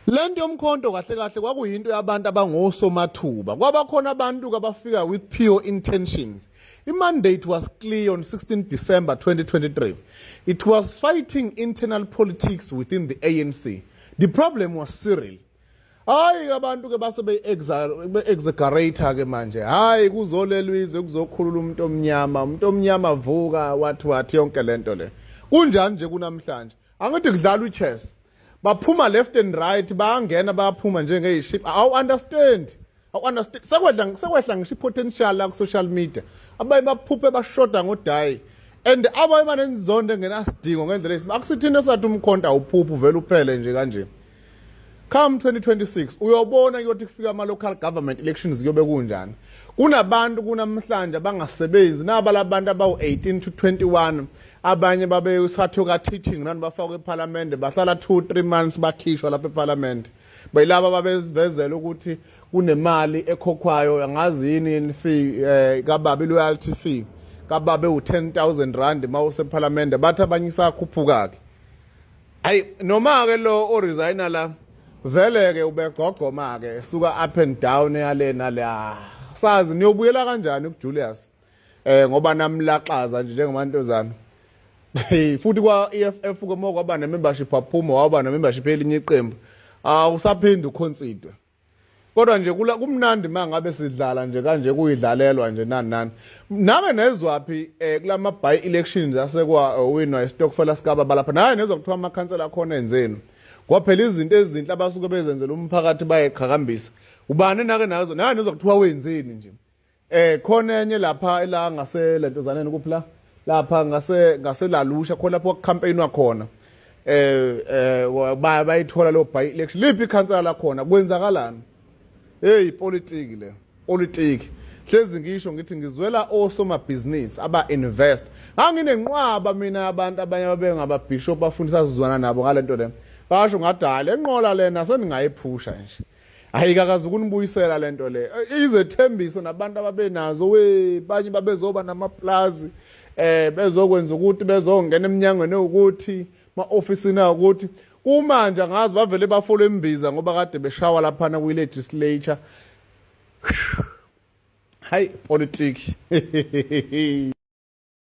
Lento yomkhonto kahle kahle kwakuyinto yabantu abangosomathuba. Kwabakhona abantu abafika with pure intentions. I-mandate was clear on 16 December 2023. It was fighting internal politics within the ANC. The problem was Cyril. Hayi abantu ke base be-exaggerate ke manje. Hayi kuzolelwa izwe kuzokhulula umuntu omnyama vuka wathi yonke lento le. Kunjani nje kunamhlanje? Angithi kudlala i-chess. Baphuma left and right bayangena bayaphuma njengeyiship. Understand sekwehla ngisho potential la ku social media abaye baphuphe bashoda ngodayi and abaye banenzonde engenasidingo ngendlela esimo akusithini esathi umkhonto awuphuphu vele uphele nje kanje. Come 2026 uyobona ukuthi kufika ama local government elections kuyobe kunjani. Kunabantu kunamhlanje abangasebenzi nabalabantu abawu18 to 21 abanye babe usathu ka teaching nani bafaka eParliament bahlala 2-3 months bakhishwa lapha eParliament bayilaba babevezela ukuthi kunemali ekhokhwayo angazi yini fee kababa loyalty fee kababa u10,000 rand mawuse eParliament bathi abanye sakhuphuka ke hayi noma ke lo oresigna la vele ke ubegogoma ke suka up and down yalena la sazi niyobuyela kanjani kuJulius ngoba namlaxaza nje njengamantozana futhi kwa EFF komo kwaba ne membership aphuma waba ne membership elinye iqembu usaphinde uconsider kodwa nje kumnandi mangabe sidlala nje kanje kuyidlalelwa nje nani nake nezwaphi kulama by elections asekwa winwa iStokfela sikaba lapha naye nezwa kuthiwa ama council akhona enzeni kwaphela izinto ezinhle abasuke bezenzela umphakathi bayeqhakambisa ubani nake nazo naye nezwa kuthiwa wenzeni nje khona enye lapha ela ngase lentozaneni kuphela lapha ngase lalusha khona lapho campaign wakhona bayithola lo by election liphi council la khona kwenzakalani hey politiki le politiki hlezi ngisho ngithi ngizwela osoma business aba invest nganginenqwaba mina abantu abanye babengaba bishop bafundisa sizwana nabo ngalento le basho ngadala enqola lena seningayipusha nje ayikakazi ukunibuyisela lento le izethembiso nabantu ababenazo banye babezoba namaplazi bezokwenza ukuthi bezongena eminyangweni ukuthi ma-ofisini ukuthi kumanje ngazi bavele bafolo embiza ngoba kade beshawa laphana kwi-legislature hayi politiki